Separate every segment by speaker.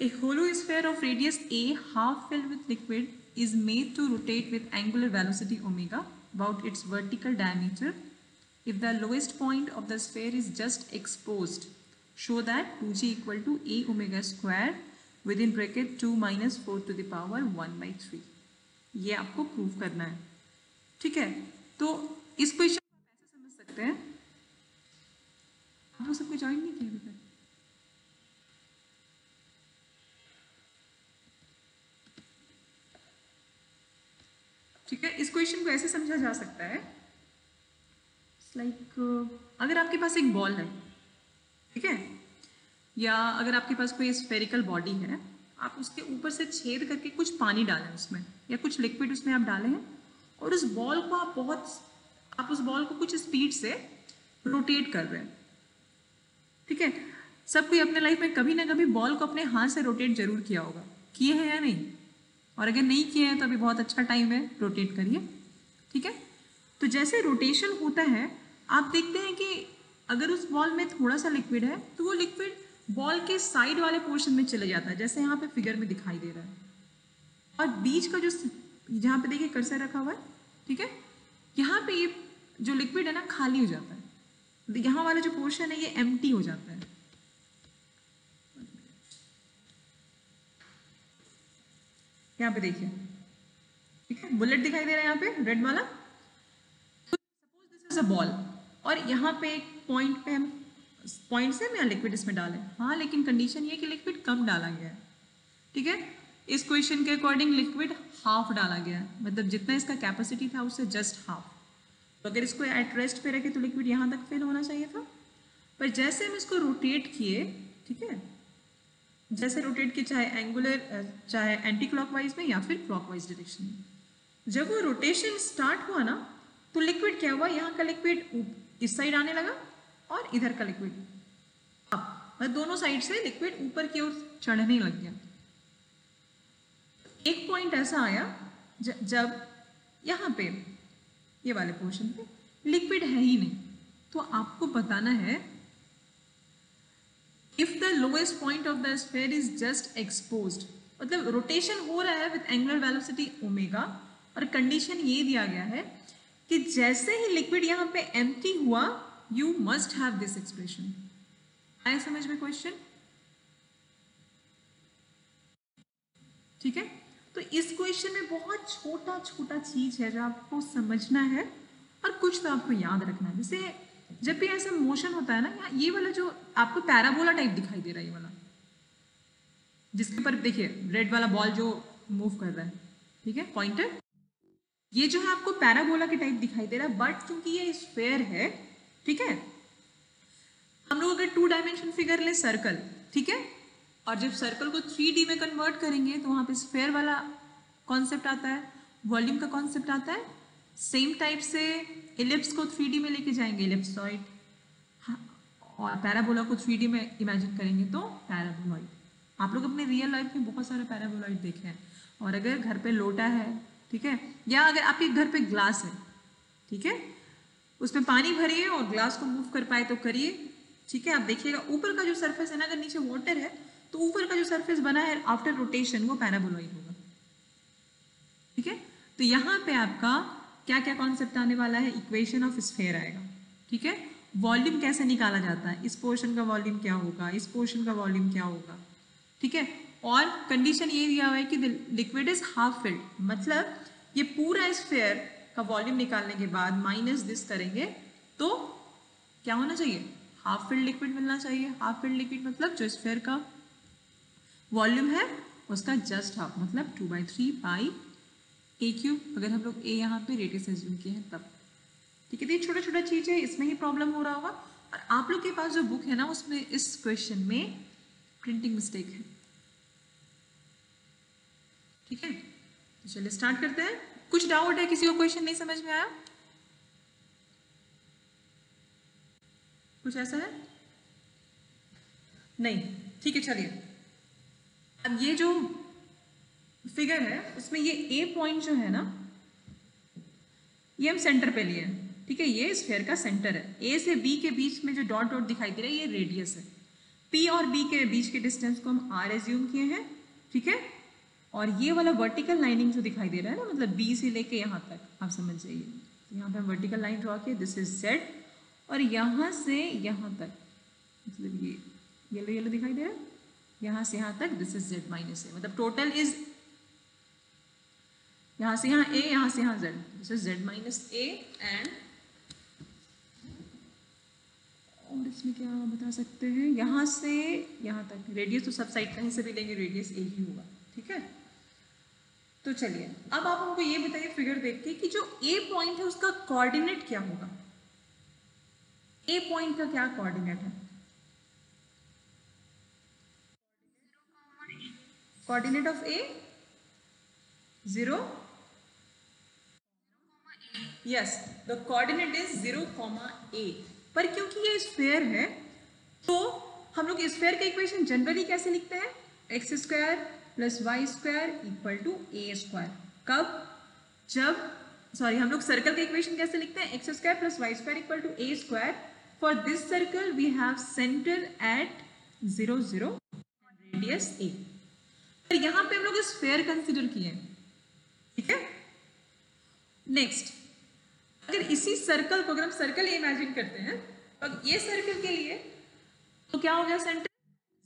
Speaker 1: A hollow sphere of radius a half filled with liquid is made to rotate with angular velocity omega about its vertical diameter. If the lowest point of the sphere is just exposed, show that 2g equal to a omega square within bracket 2 minus 4 to the power 1/3. ये आपको prove करना है, ठीक है। तो इस question को आप ऐसे समझ सकते हैं, आप लोग सबको ज्वाइन नहीं किया अभी तक, ठीक है। इस क्वेश्चन को ऐसे समझा जा सकता है लाइक अगर आपके पास एक बॉल है, ठीक है, या अगर आपके पास कोई स्फेरिकल बॉडी है, आप उसके ऊपर से छेद करके कुछ पानी डालें उसमें, या कुछ लिक्विड उसमें आप डालें हैं, और उस बॉल को आप उस बॉल को कुछ स्पीड से रोटेट कर रहे हैं, ठीक है। सब कोई अपने लाइफ में कभी ना कभी बॉल को अपने हाथ से रोटेट जरूर किया होगा, किए हैं या नहीं? और अगर नहीं किए हैं तो अभी बहुत अच्छा टाइम है, रोटेट करिए, ठीक है। तो जैसे रोटेशन होता है, आप देखते हैं कि अगर उस बॉल में थोड़ा सा लिक्विड है तो वो लिक्विड बॉल के साइड वाले पोर्शन में चले जाता है, जैसे यहाँ पे फिगर में दिखाई दे रहा है, और बीच का जो जहाँ पे देखिए कर्सर रखा हुआ है, ठीक है, यहाँ पे ये जो लिक्विड है ना खाली हो जाता है, यहाँ वाला जो पोर्शन है ये एम्प्टी हो जाता है। यहाँ पे देखिए, ठीक है, बुलेट दिखाई दे रहा है यहाँ पे रेड वाला। Suppose this is a ball, और यहाँ पे एक पॉइंट पे हम पॉइंट से हम लिक्विड इसमें डालें, हाँ, लेकिन कंडीशन ये कि लिक्विड कम डाला गया है, ठीक है। इस क्वेश्चन के अकॉर्डिंग लिक्विड हाफ डाला गया है, मतलब जितना इसका कैपेसिटी था उससे जस्ट हाफ। तो अगर इसको एट रेस्ट पे रखे तो लिक्विड यहाँ तक फिल होना चाहिए था, पर जैसे हम इसको रोटेट किए, ठीक है, जैसे रोटेट किए, चाहे एंगुलर चाहे एंटी क्लॉकवाइज में या फिर क्लॉकवाइज डायरेक्शन में, जब वो रोटेशन स्टार्ट हुआ ना तो लिक्विड क्या हुआ, यहाँ का लिक्विड इस साइड आने लगा और इधर का लिक्विड अप, मतलब दोनों साइड से लिक्विड ऊपर की ओर चढ़ने लग गया। एक पॉइंट ऐसा आया जब यहाँ पे ये वाले पोर्शन पे लिक्विड है ही नहीं, तो आपको बताना है if the lowest point of the sphere is just exposed, मतलब रोटेशन हो रहा है विद एंगुलर वेलोसिटी ओमेगा, और कंडीशन ये दिया गया है कि जैसे ही लिक्विड यहाँ पे एम्प्टी हुआ you must have this expression. आया समझ में क्वेश्चन? ठीक है, तो इस क्वेश्चन में बहुत छोटा छोटा चीज है जो आपको समझना है और कुछ तो आपको याद रखना है। जैसे जब भी ऐसा मोशन होता है ना, ये वाला जो आपको पैराबोला टाइप दिखाई दे रहा है, ये वाला जिसके ऊपर देखिए रेड वाला बॉल जो मूव कर रहा है, ठीक है, पॉइंटर, ये जो है आपको पैराबोला के टाइप दिखाई दे रहा है, बट क्योंकि ये स्फेयर है, ठीक है, हम लोग अगर 2 डायमेंशन फिगर ले सर्कल, ठीक है, और जब सर्कल को 3D में कन्वर्ट करेंगे तो वहाँ पे स्फेयर वाला कॉन्सेप्ट आता है, वॉल्यूम का कॉन्सेप्ट आता है। सेम टाइप से इलिप्स को 3D में लेके जाएंगे, इलिप्सॉइड, और पैराबोला को 3D में इमेजिन करेंगे तो पैराबोलॉइड। आप लोग अपने रियल लाइफ में बहुत सारे पैराबोलॉइड देखे हैं, और अगर घर पे लोटा है, ठीक है, या अगर आपके घर पे ग्लास है, ठीक है, उसमें पानी भरिए और ग्लास को मूव कर पाए तो करिए, ठीक है। आप देखिएगा ऊपर का जो सरफेस है ना, अगर नीचे वाटर है तो ऊपर का जो सरफेस बना है आफ्टर रोटेशन वो पैराबोलॉइड होगा, ठीक है। तो यहाँ पे आपका क्या क्या कॉन्सेप्ट आने वाला है, इक्वेशन ऑफ स्फीयर आएगा, ठीक है, वॉल्यूम कैसे निकाला जाता है, इस पोर्शन का वॉल्यूम क्या होगा, इस पोर्शन का वॉल्यूम क्या होगा, ठीक है, और कंडीशन ये दिया हुआ है कि लिक्विड इज हाफ फिल्ड, मतलब ये पूरा स्फीयर का वॉल्यूम निकालने के बाद माइनस दिस करेंगे तो क्या होना चाहिए, हाफ फिल्ड लिक्विड मिलना चाहिए। हाफ फिल्ड लिक्विड मतलब जो स्फीयर का वॉल्यूम है उसका जस्ट हाफ, मतलब 2/3 पाई ए क्यूब, अगर हम लोग ए यहाँ पे रेडियस एज्यूम किए हैं तब, ठीक है। तो ये छोटा छोटा चीज है, इसमें ही प्रॉब्लम हो रहा होगा, और आप लोग के पास जो बुक है ना उसमें इस क्वेश्चन में प्रिंटिंग मिस्टेक है, ठीक है। तो चलिए स्टार्ट करते हैं। कुछ डाउट है, किसी को क्वेश्चन नहीं समझ में आया, कुछ ऐसा है? नहीं, ठीक है, चलिए। अब ये जो फिगर है उसमें ये ए पॉइंट जो है ना, ये हम सेंटर पे लिए हैं, ठीक है, ये स्फीयर का सेंटर है। ए से बी के बीच में जो डॉट डॉट दिखाई दे रहा है ये रेडियस है। P और B के बीच के डिस्टेंस को हम R एज्यूम किए हैं, ठीक है। और ये वाला वर्टिकल लाइनिंग जो दिखाई दे रहा है ना, मतलब B से लेके यहाँ तक आप समझ जाइए। यहाँ पे हम वर्टिकल लाइन ड्रॉ किए, दिस इज Z, और यहाँ से यहाँ तक, मतलब ये येलो येलो दिखाई दे रहा है, यहाँ से यहाँ तक this is Z minus A, मतलब टोटल इज यहाँ से यहाँ A, यहाँ से यहाँ Z, this is Z minus A। And और इसमें क्या बता सकते हैं, यहाँ से यहाँ तक रेडियस तो सब साइड कहीं से भी लेंगे रेडियस A ही होगा, ठीक है। तो चलिए अब आप हमको ये बताइए फिगर देख के कि जो A पॉइंट है उसका कोऑर्डिनेट क्या होगा। A पॉइंट का क्या कोऑर्डिनेट है? Coordinate of A 0, yes, the coordinate is 0, A। पर क्योंकि ये स्फीयर है तो हम लोग स्फीयर का इक्वेशन जनरली कैसे लिखते हैं, x square plus y square equal to a square. कब? जब सॉरी हम लोग सर्कल का इक्वेशन कैसे लिखते हैं, x square plus y square equal to a square. For this circle we have centre at 0, 0 radius a. पर यहाँ पे हम लोग स्फीयर कंसिडर किए, ठीक है। नेक्स्ट, अगर इसी सर्कल को अगर हम सर्कल इमेजिन करते हैं तो ये सर्कल के लिए तो क्या हो गया, centre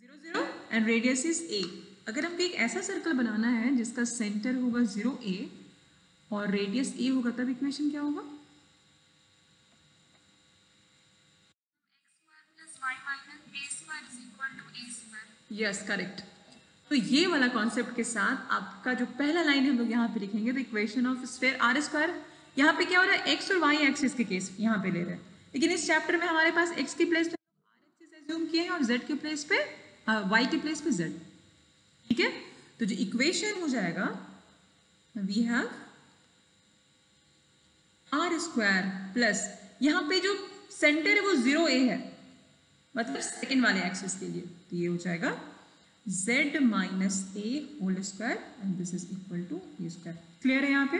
Speaker 1: 0, 0 and radius is a. अगर हमको एक ऐसा सर्कल बनाना है जिसका सेंटर होगा 0, A और रेडियस ए होगा, तब इक्वेशन क्या होगा, यस करेक्ट। तो ये वाला कॉन्सेप्ट के साथ आपका जो पहला लाइन हम लोग यहाँ पे लिखेंगे, तो equation of sphere r square. यहाँ पे क्या हो रहा है, एक्स और वाई एक्सिस के केस यहाँ पे ले रहे हैं, लेकिन इस चैप्टर में हमारे पास एक्स की प्लेस पे आर एक्सिस एज्यूम किए हैं और जेड की प्लेस पे वाई की प्लेस पे जेड, ठीक है। तो जो इक्वेशन हो जाएगा, we have r square plus यहाँ पे जो सेंटर है वो 0, A है, मतलब सेकेंड वाले एक्सिस के लिए, तो ये हो जाएगा z minus a whole square and this is equal to a square. Clear है यहाँ पे,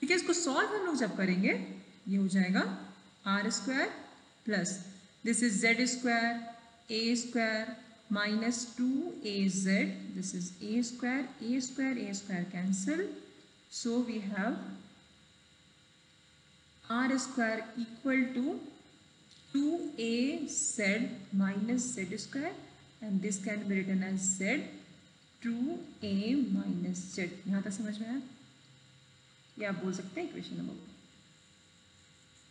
Speaker 1: ठीक है। इसको सॉल्व हम लोग जब करेंगे ये हो जाएगा r square plus this is z square a square minus 2az, this is a square cancel, so we have r square equal to 2az minus z square and this can be written as z 2a minus z। यहाँ तक समझ में आया? ये आप बोल सकते हैं इक्वेशन नंबर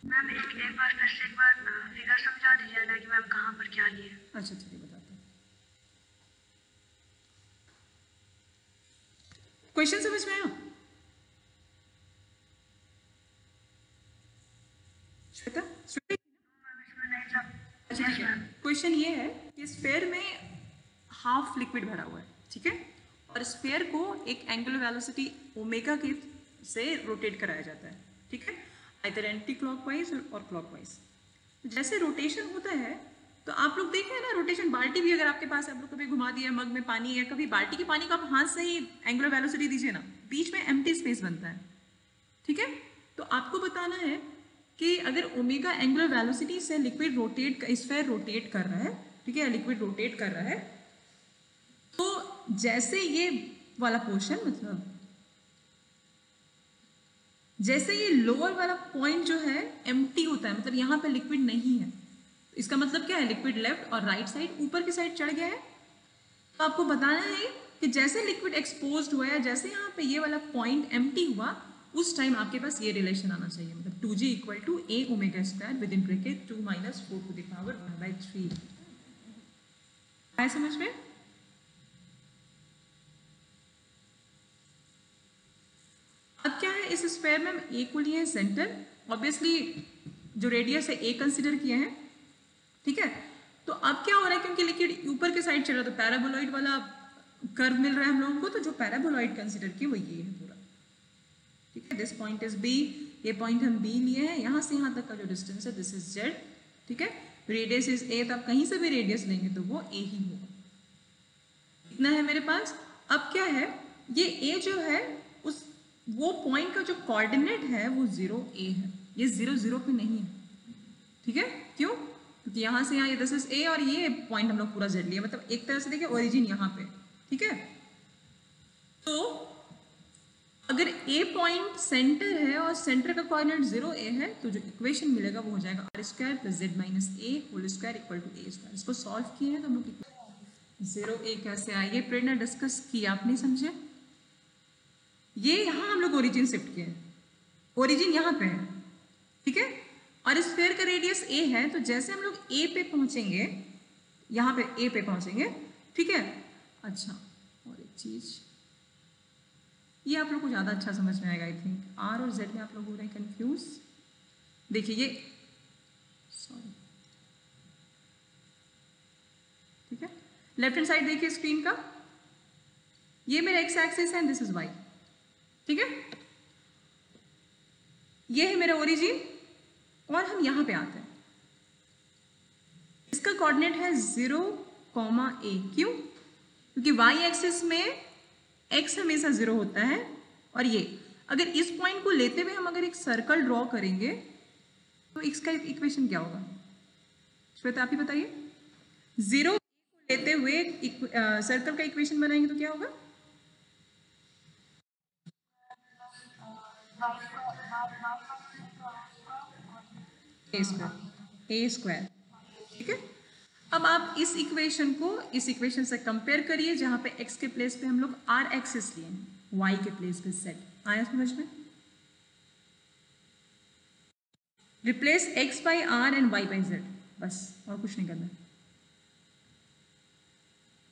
Speaker 1: 1।
Speaker 2: मैम एक बार फिर से एक बार फिगर समझा दीजिए ना कि मैम कहाँ पर क्या लिए।
Speaker 1: अच्छा चलिए बताते हैं। क्वेश्चन समझ में आया श्वेता? क्वेश्चन ये है कि स्फीयर में हाफ लिक्विड भरा हुआ है, ठीक है, और स्फीयर को एक एंगुलर वेलोसिटी ओमेगा के से रोटेट कराया जाता है, ठीक है, आइदर एंटी क्लॉकवाइज और क्लॉकवाइज। जैसे रोटेशन होता है तो आप लोग देख रहे हैं ना, रोटेशन बाल्टी भी अगर आपके पास आप लोग कभी घुमा दिया, मग में पानी है, कभी बाल्टी के पानी को आप हाथ से ही एंगुलर वेलोसिटी दीजिए ना, बीच में एम्प्टी स्पेस बनता है, ठीक है। तो आपको बताना है कि अगर ओमेगा एंगुलर वेलोसिटी से लिक्विड रोटेट, स्फीयर रोटेट कर रहा है, ठीक है, लिक्विड रोटेट कर रहा है, तो जैसे ये वाला पोर्शन, मतलब जैसे ये लोअर वाला पॉइंट जो है एम्प्टी होता है, मतलब यहाँ पे लिक्विड नहीं है, इसका मतलब क्या है, लिक्विड लेफ्ट और राइट साइड ऊपर की साइड चढ़ गया है। तो आपको बताना है कि जैसे लिक्विड एक्सपोज्ड हुआ है, जैसे यहाँ पे ये वाला पॉइंट एम्प्टी हुआ, उस टाइम आपके पास ये रिलेशन आना चाहिए, मतलब 2g equal to a omega square with in bracket 2 minus 4 to the power 1/3। आया समझ में? अब क्या है, इस स्फीयर में हम a को लिए सेंटर, ऑब्वियसली जो रेडियस है a कंसिडर किए हैं, ठीक है। तो अब क्या हो रहा है, क्योंकि लिक्विड ऊपर के साइड चल रहा है तो पैराबोलॉइड वाला कर्व मिल रहा है हम लोगों को, तो जो पैराबोलॉइड कंसिडर किए वो ये है पूरा, ठीक है। दिस पॉइंट इज b, ये पॉइंट हम b लिए हैं, यहाँ से यहाँ तक का जो डिस्टेंस है दिस इज z, ठीक है। रेडियस इज a, तो आप कहीं से भी रेडियस लेंगे तो वो a ही होगा, इतना है मेरे पास। अब क्या है, ये a जो है उस वो पॉइंट का जो कोऑर्डिनेट है वो 0 a है, ये 0 0 पे नहीं है, ठीक है। क्यों? क्योंकि यहाँ से यहाँ ये दिस इज ए और ये पॉइंट हम लोग पूरा जेड लिया, मतलब एक तरह से देखिए ओरिजिन यहाँ पे, ठीक है। तो अगर ए पॉइंट सेंटर है और सेंटर का कोऑर्डिनेट 0 ए है तो जो इक्वेशन मिलेगा वो हो जाएगा r square plus z minus a whole square equal to a square. इसको सॉल्व किए हैं तो हम लोग 0 ए कैसे आए ये प्रेरणा डिस्कस किया, आप नहीं समझे? ये यहाँ हम लोग ओरिजिन शिफ्ट किए, ओरिजिन यहाँ पे है, ठीक है। और स्फीयर का रेडियस ए है, तो जैसे हम लोग ए पे पहुंचेंगे, यहाँ पे ए पे पहुंचेंगे, ठीक है। अच्छा, और एक चीज ये आप लोग को ज़्यादा अच्छा समझ में आएगा आई थिंक। आर और जेड में आप लोग हो रहे हैं कंफ्यूज। देखिए ये सॉरी, ठीक है, लेफ्ट हैंड साइड देखिए स्क्रीन का, ये मेरा एक्स एक्सिस है, दिस इज वाई, ठीक है। ये है मेरा ओरिजिन और हम यहां पे आते हैं, इसका कोऑर्डिनेट है 0, ए। क्यों? क्योंकि वाई एक्सिस में x हमेशा 0 होता है। और ये अगर इस पॉइंट को लेते हुए हम अगर एक सर्कल ड्रॉ करेंगे तो x का इक्वेशन क्या होगा? श्वेता आप ही बताइए। 0 को लेते हुए सर्कल का इक्वेशन बनाएंगे तो क्या होगा? ए स्क्वायर, ठीक है। अब आप इस इक्वेशन को इस इक्वेशन से कंपेयर करिए जहां पे x के प्लेस पे हम लोग r एक्सिस लिए, y के प्लेस पे z। आया समझ में? Replace x by r and y by z, बस और कुछ नहीं करना।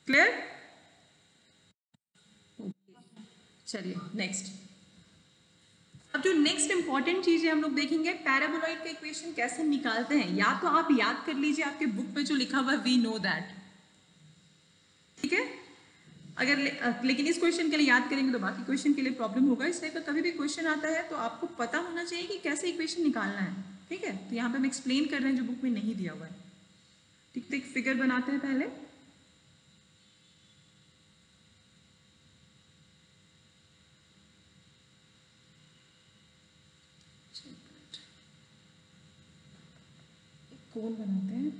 Speaker 1: क्लियर? चलिए नेक्स्ट। अब जो नेक्स्ट इंपॉर्टेंट चीज है हम लोग देखेंगे पैराबोलॉइड का इक्वेशन कैसे निकालते हैं। या तो आप याद कर लीजिए आपके बुक पे जो लिखा हुआ है वी नो दैट, ठीक है। अगर लेकिन इस क्वेश्चन के लिए याद करेंगे तो बाकी क्वेश्चन के लिए प्रॉब्लम होगा। इस टाइप का कभी भी क्वेश्चन आता है तो आपको पता होना चाहिए कि कैसे इक्वेशन निकालना है, ठीक है। तो यहाँ पे हम एक्सप्लेन कर रहे हैं जो बुक में नहीं दिया हुआ है, ठीक। तो एक फिगर बनाते हैं पहले। कोण बनाते हैं,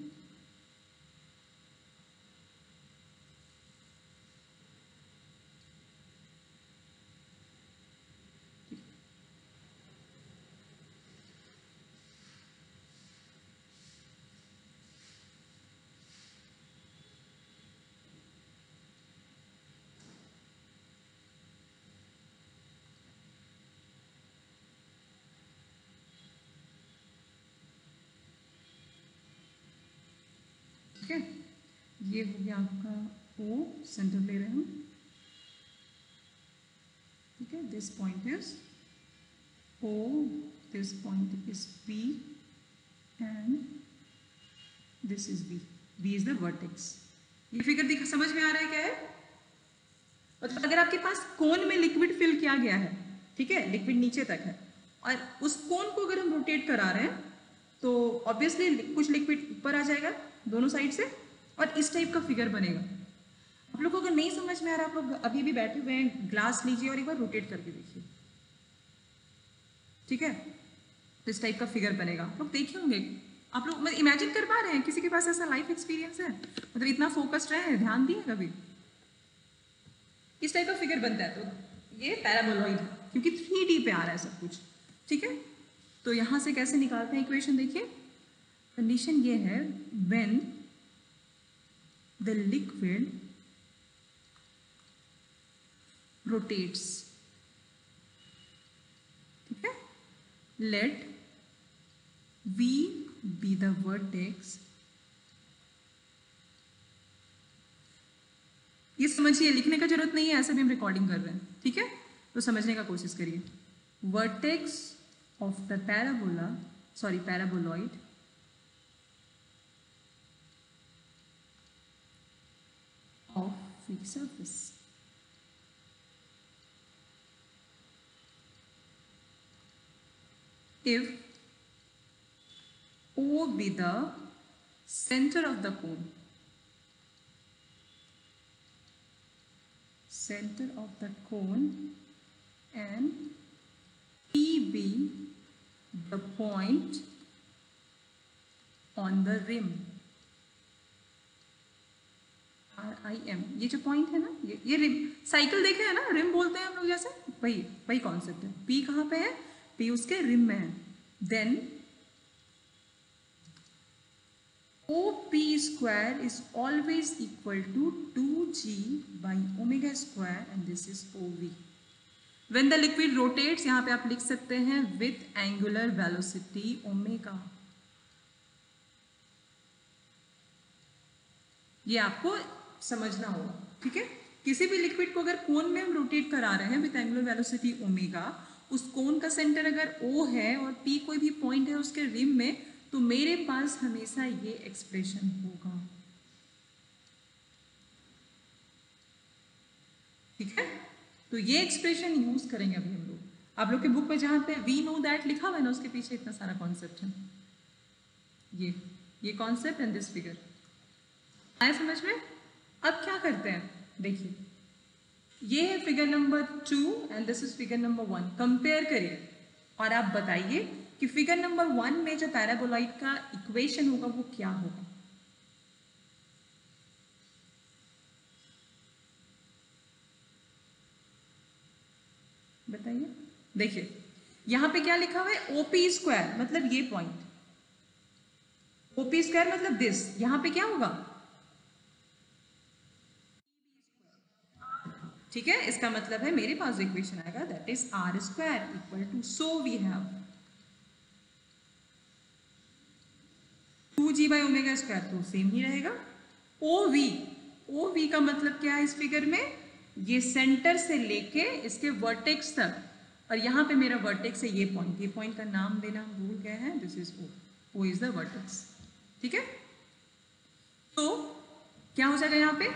Speaker 1: ठीक है। ये हो गया आपका O, सेंटर ले रहे हैं हम, ठीक है। This point is O, this point is P and this is V। V is the vertex. ये फिगर दिख समझ में आ रहा है क्या है? मतलब अगर आपके पास कोन में लिक्विड फिल किया गया है, ठीक है, लिक्विड नीचे तक है और उस कोन को अगर हम रोटेट करा रहे हैं तो ऑब्वियसली कुछ लिक्विड ऊपर आ जाएगा दोनों साइड से और इस टाइप का फिगर बनेगा। आप लोग को अगर नहीं समझ में आ रहा, आप लोग अभी भी बैठे हुए हैं, ग्लास लीजिए और एक बार रोटेट करके देखिए, ठीक है। तो इस टाइप का फिगर बनेगा, आप लोग देखे होंगे। आप लोग मतलब इमेजिन कर पा रहे हैं? किसी के पास ऐसा लाइफ एक्सपीरियंस है, मतलब इतना फोकस्ड रहे, ध्यान दिए कभी? इस टाइप का फिगर बनता है तो ये पैराबोलॉइड है क्योंकि 3D पे आ रहा है सब कुछ, ठीक है। तो यहां से कैसे निकालते हैं इक्वेशन? देखिए कंडीशन ये है, व्हेन द लिक्विड रोटेट्स, ठीक है, late V be the vertex। ये समझिए, लिखने का जरूरत नहीं है, ऐसे भी हम रिकॉर्डिंग कर रहे हैं, ठीक है। तो समझने का कोशिश करिए। Vertex of the parabola, sorry paraboloid of free surface. If O be the center of the cone, center of the cone, and P be the point on the rim, RIM, ये जो पॉइंट है ना, ये rim, cycle देखे है ना, rim बोलते हैं हम लोग, जैसे वही वही कॉन्सेप्ट है। P कहाँ पे है? P उसके रिम में है। Then OP square is always equal to 2g by omega square and this is OV. When the liquid rotates, यहाँ पे आप लिख सकते हैं with angular velocity omega. ये आपको समझना होगा, ठीक है। किसी भी लिक्विड को अगर कोन में हम रोटेट करा रहे हैं विथ एंगुलर वेलोसिटी ओमेगा, उस कोन का सेंटर अगर O है और P कोई भी पॉइंट है उसके रिम में, तो मेरे पास हमेशा ये एक्सप्रेशन होगा, ठीक है। तो ये एक्सप्रेशन यूज करेंगे अभी हम लोग। आप लोग के बुक में जहां पे वी नो दैट लिखा हुआ है ना, उसके पीछे इतना सारा कॉन्सेप्ट है। ये कॉन्सेप्ट एंड दिस फिगर आया समझ में। अब क्या करते हैं, देखिए ये है figure number 2 and this is figure number 1। Compare करिए और आप बताइए कि फिगर नंबर 1 में जो पैराबोलॉइड का इक्वेशन होगा वो क्या होगा। बताइए। देखिए यहां पे क्या लिखा हुआ है, ओपी स्क्वायर, मतलब ये पॉइंट, ओपी स्क्वायर मतलब दिस, यहां पे क्या होगा, ठीक है। इसका मतलब है मेरे पास इक्वेशन आएगा that is r square equal to, so we have 2g by omega square, तो सेम ही रहेगा। OV का मतलब क्या है इस फिगर में, ये सेंटर से लेके इसके वर्टेक्स तक, और यहाँ पे मेरा वर्टेक्स है ये पॉइंट का नाम देना हम भूल गए हैं, this is O is the vertex, ठीक है। तो क्या हो जाएगा यहाँ पे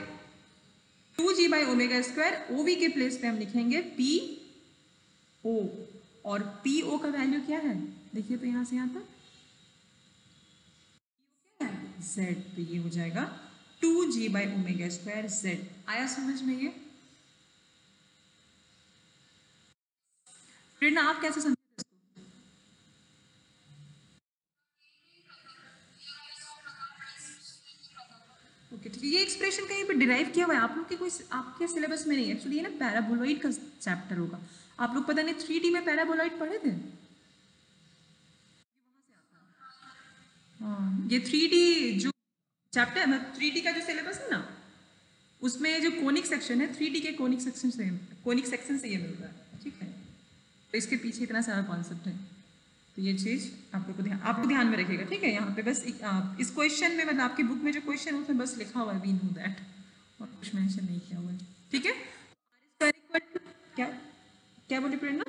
Speaker 1: 2g by omega square, OV के प्लेस पे हम लिखेंगे PO, और PO का वैल्यू क्या है, देखिए तो यहाँ से यहाँ तक Z, तो ये हो जाएगा 2g by omega square Z। आया समझ में ये? फिर ना आप कैसे समझे इसको? ओके ठीक है, ये एक्सप्रेशन कहीं पे डिराइव किया हुआ है आप लोग के, कोई आपके सिलेबस में नहीं है एक्चुअली, ये ना पैराबोलॉइड का चैप्टर होगा। आप लोग पता नहीं 3D में पैराबोलॉइड पढ़े थे? हाँ, ये 3D जो चैप्टर मतलब 3D का जो सिलेबस है ना, उसमें जो कोनिक सेक्शन है 3D के कोनिक सेक्शन से ये मिलता है, ठीक है। तो इसके पीछे इतना सारा कॉन्सेप्ट है, तो ये चीज़ आपको ध्यान में रखिएगा, ठीक है। यहाँ पे बस इस क्वेश्चन में, मतलब आपकी बुक में जो क्वेश्चन है उसमें बस लिखा हुआ है वी नो दैट, और कुछ मेंशन नहीं किया हुआ है, ठीक है। क्या क्या बोले प्रेरणा?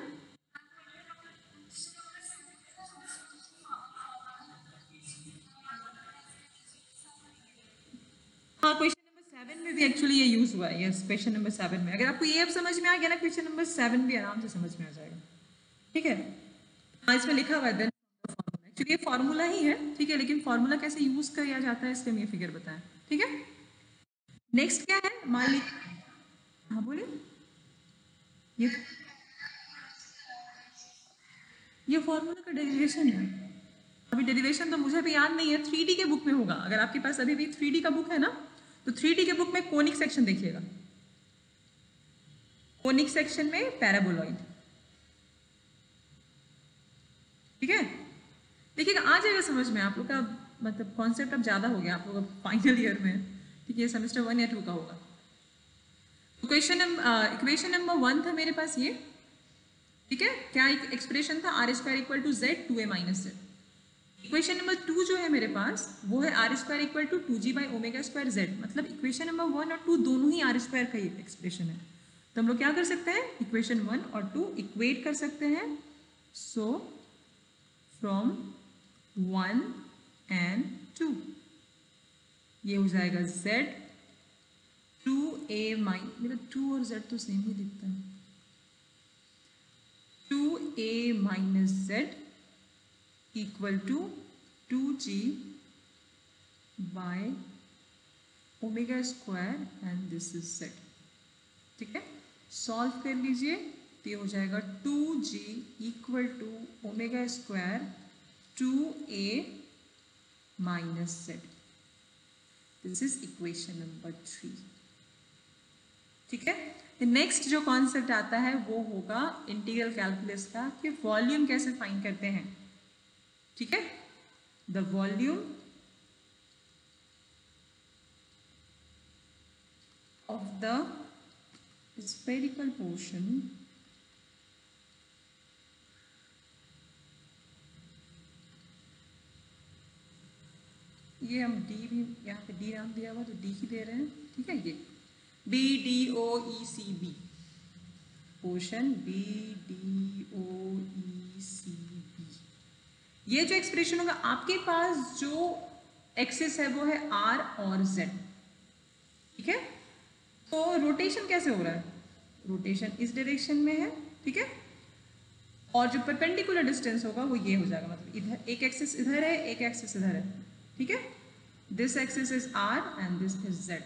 Speaker 1: हाँ, क्वेश्चन नंबर 7 में भी एक्चुअली ये यूज हुआ है, यस क्वेश्चन नंबर 7 में। अगर आपको ये अब समझ में आ गया ना, क्वेश्चन नंबर 7 भी आराम से समझ में आ जाएगा, ठीक है। हाँ, इसमें लिखा हुआ है देन फॉर्मूला, एक्चुअली ये फॉर्मूला ही है, ठीक है, लेकिन फॉर्मूला कैसे यूज किया जाता है इसलिए हम ये फिगर बताएं, ठीक है। नेक्स्ट क्या है, मान लीजिए, हाँ बोलिए। ये ये फॉर्मूला का डेरिवेशन है। अभी डेरिवेशन तो मुझे भी याद नहीं है, 3D के बुक में होगा। अगर आपके पास अभी भी 3D का बुक है ना, तो 3D के बुक में कोनिक सेक्शन देखिएगा, कोनिक सेक्शन में पैराबोलॉइड, ठीक है। देखिएगा आ जाएगा समझ में आप लोग का, मतलब कॉन्सेप्ट अब ज्यादा हो गया आप लोग फाइनल ईयर में, ठीक है, सेमेस्टर 1 या 2 का होगा। इक्वेशन नंबर 1 था मेरे पास ये, ठीक है। क्या एक्सप्रेशन था, are square equal to Z 2a minus z. Equation number 2 जो है मेरे पास वो है r square equal to 2g by omega square z, मतलब इक्वेशन नंबर 1 और 2 दोनों ही आर स्क्वायर का ही एक्सप्रेशन है। तो हम लोग क्या कर सकते हैं, इक्वेशन 1 और 2 इक्वेट कर सकते हैं। सो फ्रॉम 1 एंड 2 ये हो जाएगा z 2a माइन, मेरा 2 और z तो सेम ही दिखता है, 2a minus z equal to 2g by omega square and this is z, ठीक है। सॉल्व कर लीजिए तो ये हो जाएगा 2g equal to omega square 2a minus z. This is equation number 3. ठीक है. नेक्स्ट जो कॉन्सेप्ट आता है वो होगा इंटीग्रल कैलकुलस का कि वॉल्यूम कैसे फाइंड करते हैं. ठीक है. The volume of the spherical portion ये हम डी भी यहाँ पे डी नाम दिया हुआ तो डी ही दे रहे हैं. ठीक है. ये B D O E C B portion B D O E C B. ये जो एक्सप्रेशन होगा आपके पास जो एक्सिस है वो है आर और जेड. ठीक है. तो रोटेशन कैसे हो रहा है. रोटेशन इस डायरेक्शन में है. ठीक है. और जो परपेंडिकुलर डिस्टेंस होगा वो ये हो जाएगा. मतलब इधर एक एक्सिस इधर है एक एक्सिस इधर है. ठीक है. This axis is R and this is Z.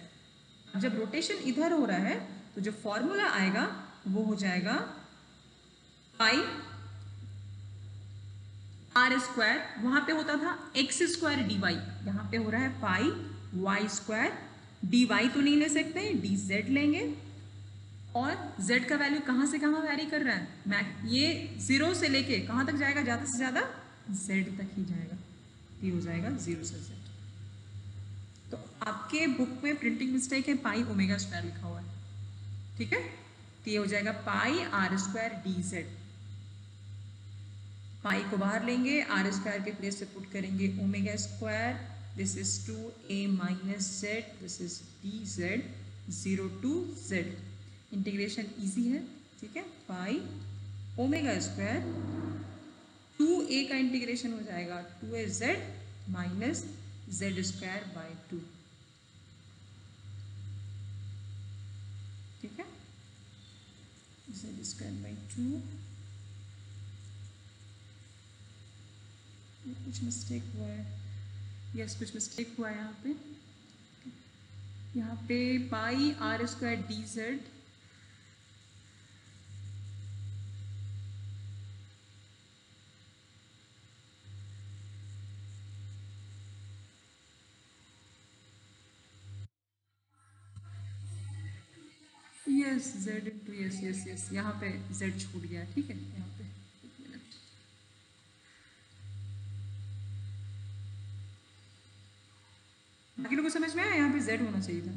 Speaker 1: जब रोटेशन इधर हो रहा है तो जो फॉर्मूला आएगा वो हो जाएगा पाई आर स्क्वायर. वहां पे होता था एक्स स्क्वायर डी वाई. यहाँ पे हो रहा है पाई वाई स्क्वायर डी वाई. तो नहीं ले सकते हैं डी जेड लेंगे. और z का वैल्यू कहाँ से कहाँ वैरी कर रहा है. ये 0 से लेके कहाँ तक जाएगा. ज़्यादा से ज़्यादा z तक ही जाएगा. ये हो जाएगा 0 से z. तो आपके बुक में प्रिंटिंग मिस्टेक है पाई ओमेगा स्क्वायर लिखा हुआ है. ठीक है. तो ये हो जाएगा पाई आर स्क्वायर डी जेड. पाई को बाहर लेंगे आर स्क्वायर के प्लेस पे पुट करेंगे omega square. This is 2a minus Z. This is D Z 0 to z. Integration easy है. ठीक है. पाई ओमेगा स्क्वायर 2a का इंटीग्रेशन हो जाएगा 2az minus Z square by 2. ठीक है. Z square by 2. कुछ मिस्टेक हुआ है. यस कुछ मिस्टेक हुआ है यहाँ पे pi r square d z s z into s s s यहाँ पे जेड छूट गया. ठीक है. यहाँ पे एक मिनट. बाकी लोगों को समझ में आया. यहाँ पे जेड होना चाहिए था.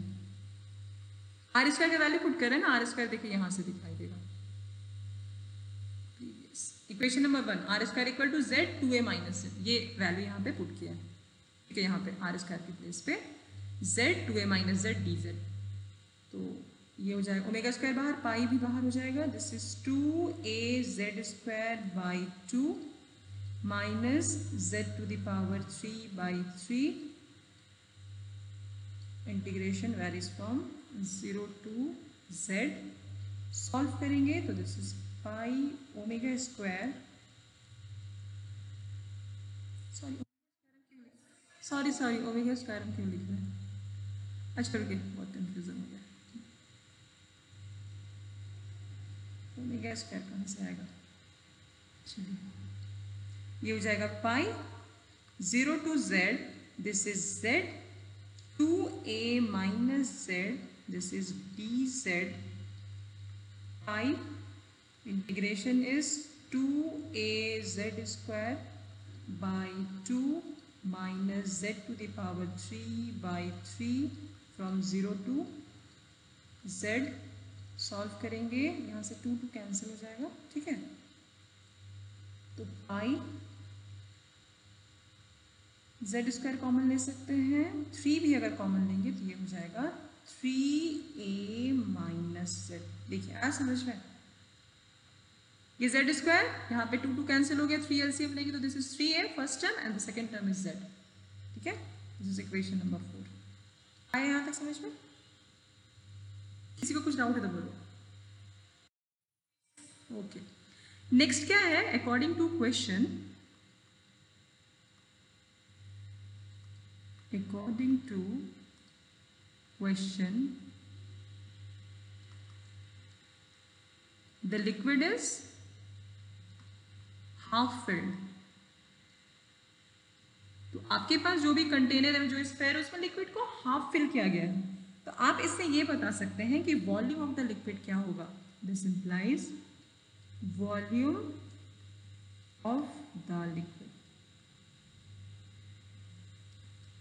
Speaker 1: आर स्क्वायर का वैल्यू पुट करें ना. आर स्क्वायर देखिए यहाँ से दिखाई देगा. Equation number 1 R square equal to Z 2a minus Z. ये वैल्यू यहाँ पे पुट किया है. ठीक है. यहाँ पे आर स्क्वायर की प्लेस पे Z 2a minus Z D Z. तो ये हो जाएगा ओमेगा स्क्वायर बाहर पाई भी बाहर हो जाएगा. This is 2az square by 2 minus z to the power 3 by 3. Integration varies from 0 to z. Solve करेंगे तो this is pi omega square sorry omega square हम क्यों लिख रहे हैं. अच्छा रुकिए बहुत कंफ्यूजन हो गया. ओमेगा स्क्वायर कहाँ से आएगा. चलिए ये हो जाएगा pi 0 to z. This is z 2a minus Z. This is D Z pi. Integration is 2az square by 2 minus z to the power 3 by 3 from 0 to z. Solve करेंगे यहाँ से 2 2 कैंसिल हो जाएगा. ठीक है. तो पाई जेड स्क्वायर कॉमन ले सकते हैं. 3 भी अगर कॉमन लेंगे तो ये हो जाएगा 3a माइनस जेड. देखिए आ समझ में. ये जेड स्क्वायर यहाँ पे 2 2 कैंसिल हो गया. 3 एलसीएम लेंगे तो this is 3a first term and the second term is Z. ठीक है. This is equation number 4. आया यहाँ तक समझ में. किसी को कुछ डाउट है तो बोलो. ओके. नेक्स्ट क्या है. According to question the liquid is half filled. तो आपके पास जो भी कंटेनर है, जो स्फेयर, उसमें लिक्विड को हाफ फिल किया गया है, तो आप इससे ये बता सकते हैं कि वॉल्यूम ऑफ द लिक्विड क्या होगा। This implies volume of the liquid,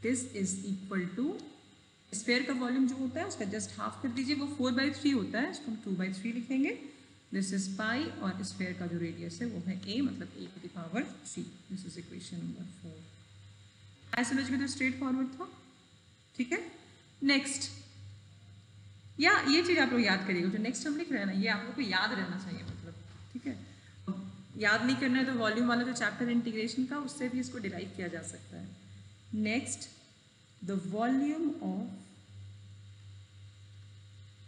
Speaker 1: this is equal to sphere का वॉल्यूम जो होता है उसका जस्ट हाफ कर दीजिए, वो 4/3 होता है, इसको हम 2/3 लिखेंगे। दिस इज पाई, और स्फेयर का जो रेडियस है वो है a, मतलब a⁻3। This is equation number 4। ऐसे समझ में तो स्ट्रेट फॉरवर्ड था, ठीक है। नेक्स्ट, या ये चीज आप लोग याद करिएगा, जो नेक्स्ट हम लिख रहे हैं ना, ये आप लोग को याद रहना चाहिए, मतलब ठीक है। याद नहीं करना है तो वॉल्यूम वाला जो चैप्टर इंटीग्रेशन का, उससे भी इसको डिराइव किया जा सकता है। Next, the volume of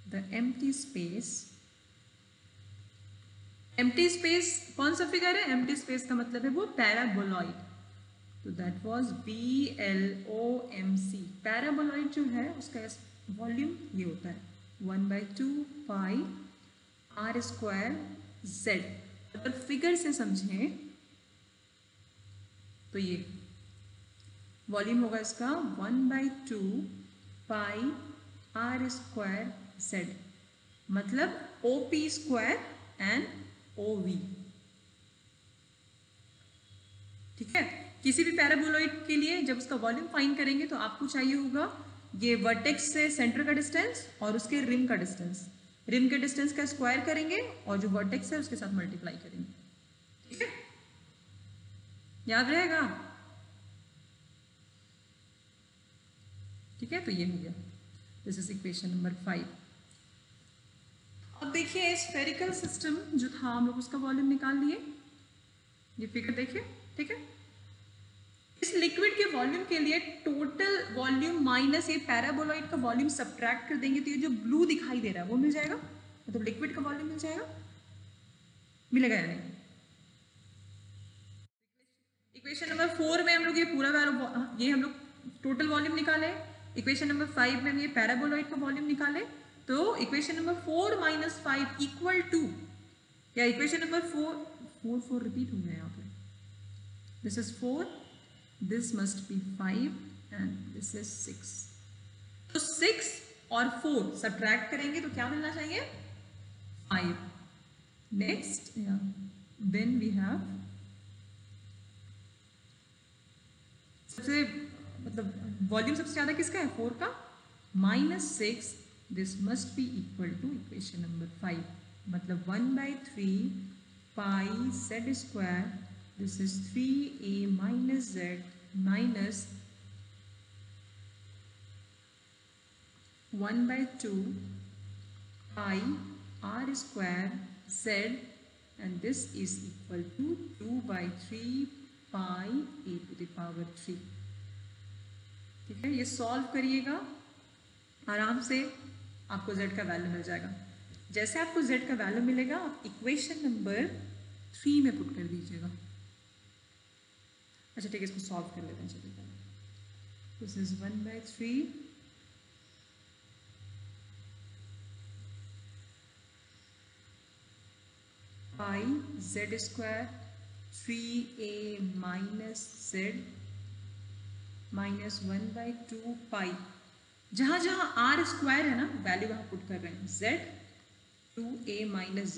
Speaker 1: the empty space. Empty space कौन सा फिगर है? एम्प्टी स्पेस का मतलब है वो पैराबोलॉइड, तो दैट वाज BLOMC। पैराबोलॉइड जो है उसका वॉल्यूम ये होता है 1/2 पाई r² z। अगर फिगर से समझें तो ये वॉल्यूम होगा इसका 1/2 पाई r² z, मतलब OP² एंड OV, ठीक है। किसी भी पैराबोलॉइड के लिए जब उसका वॉल्यूम फाइंड करेंगे तो आपको चाहिए होगा ये वर्टेक्स से सेंटर का डिस्टेंस और उसके रिम का डिस्टेंस। रिम के डिस्टेंस का स्क्वायर करेंगे और जो वर्टेक्स है उसके साथ मल्टीप्लाई करेंगे, ठीक है। याद रहेगा, ठीक है। तो ये हो गया, दिस इज इक्वेशन नंबर 5। अब देखिए स्फेरिकल सिस्टम जो था, हम लोग उसका वॉल्यूम निकाल लिए, ये फिगर देखिए, ठीक है। इस लिक्विड के वॉल्यूम के लिए टोटल वॉल्यूम माइनस ये पैराबोलॉइड का वॉल्यूम सब्ट्रैक्ट कर देंगे तो ये जो ब्लू दिखाई दे रहा है वो मिल जाएगा, मतलब लिक्विड का वॉल्यूम मिल जाएगा, मिलेगा या नहीं। इक्वेशन नंबर 4 में हम लोग ये पूरा ये हम लोग टोटल वॉल्यूम निकाले। इक्वेशन नंबर 5 में हम ये पैराबोलॉइड का वॉल्यूम निकाले, तो इक्वेशन नंबर 4 - 5 इक्वल टू, या इक्वेशन नंबर 4 रिपीट हो गया यहाँ पे, this is 4, this must B 5 and this is 6। तो 6 और 4 सब्ट्रैक्ट करेंगे तो क्या मिलना चाहिए? 5। नेक्स्ट, देन वी हैव सबसे मतलब वॉल्यूम सबसे ज्यादा किसका है? 4 का, -6, this must be equal to equation number 5, मतलब 1/3 pi z², this is 3a - z minus 1/2 pi r² z, and this is equal to 2/3 pi a⁻3। ठीक है, ये सॉल्व करिएगा आराम से, आपको z का वैल्यू मिल जाएगा। जैसे आपको z का वैल्यू मिलेगा आप इक्वेशन नंबर 3 में पुट कर दीजिएगा। अच्छा ठीक है, इसको सॉल्व कर लेते हैं, चलिए। This is 1/3 pi z² 3a - z minus 1/2 पाई, जहां जहां r² है ना वैल्यू वहां पुट कर रहे हैं, z 2a - z,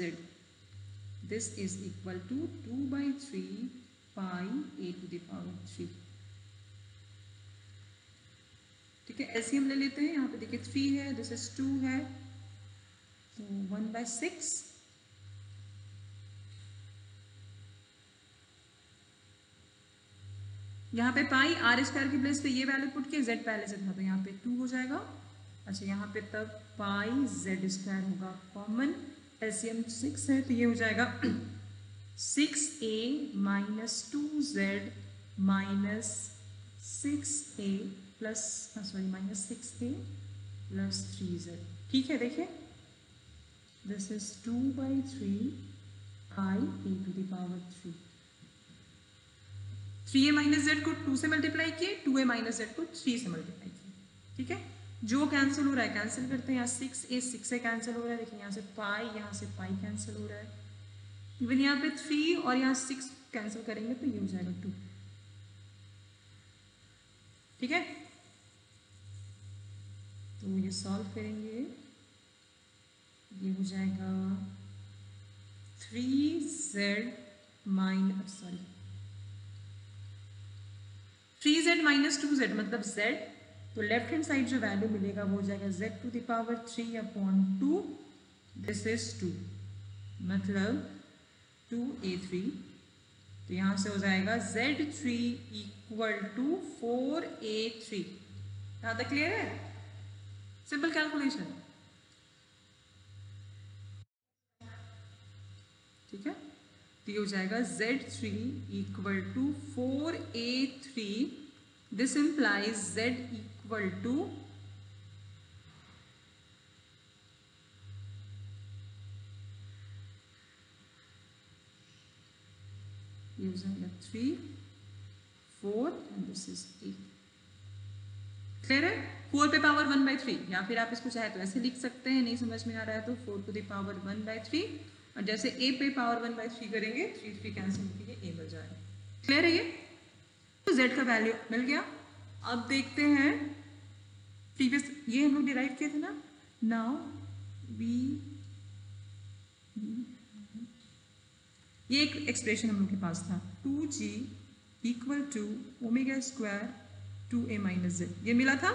Speaker 1: this is equal to 2/3 pi a⁻3। ठीक है, एलसीएम ले लेते हैं। यहाँ पे देखिए 3 है, दिस इज 2 है, तो 1/6 यहाँ पे पाई r² की प्लेस पे ये वैल्यू पुट किया, z पहले से था तो यहाँ पे 2 हो जाएगा। अच्छा यहाँ पे तब पाई z² होगा कॉमन, एलसीएम 6 है तो ये हो जाएगा 6a - 2z minus 6a plus -6a plus 3z। ठीक है, देखिए this is 2/3 i a⁻3। 3a - z को 2 से मल्टीप्लाई किए, 2a - z को 3 से मल्टीप्लाई किए। ठीक है, जो कैंसिल हो रहा है कैंसिल करते हैं। यहाँ 6a 6 से कैंसिल हो रहा है, देखिए यहाँ से पाई, यहाँ से पाई कैंसिल हो रहा है। इवन यहाँ पे 3 और यहाँ 6 कैंसिल करेंगे तो ये हो जाएगा 2। ठीक है, तो ये सॉल्व करेंगे, ये हो जाएगा 3z sorry 3z minus 2z मतलब z, तो लेफ्ट हैंड साइड जो वैल्यू मिलेगा वो हो जाएगा z to the power 3/2, this is 2 मतलब 2a3, तो यहाँ से हो जाएगा z3 इक्वल टू 4a3। यहाँ तक क्लियर है? सिंपल कैलकुलेशन, ठीक है, तो ये हो जाएगा z3 equal to 4a3, this implies z equal to ये हो जाएगा 3 4 एंड दिस इज 8। क्लियर है? 4 पे पावर 1/3, या फिर आप इसको चाहे तो ऐसे लिख सकते हैं, नहीं समझ में आ रहा है तो 4 टू द पावर 1/3, और जैसे a पे पावर 1/3 करेंगे 3 कैंसिल होकर a मिल जाएगा। क्लियर है ये? तो z का वैल्यू मिल गया। अब देखते हैं प्रीवियस, ये हम लोग डिराइव किए थे ना, नाउ वी, ये एक एक्सप्रेशन हम लोग के पास था 2g equal to omega square 2a minus z, ये मिला था।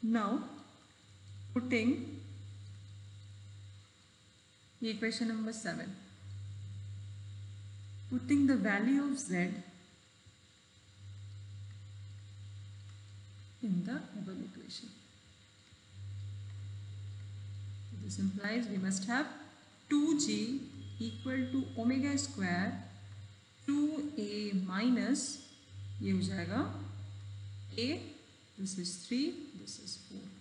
Speaker 1: Now putting equation number 7, putting the value of z in the above equation. This implies we must have 2g equal to omega square 2a minus, ये हो जाएगा a, this is 3, this is 4।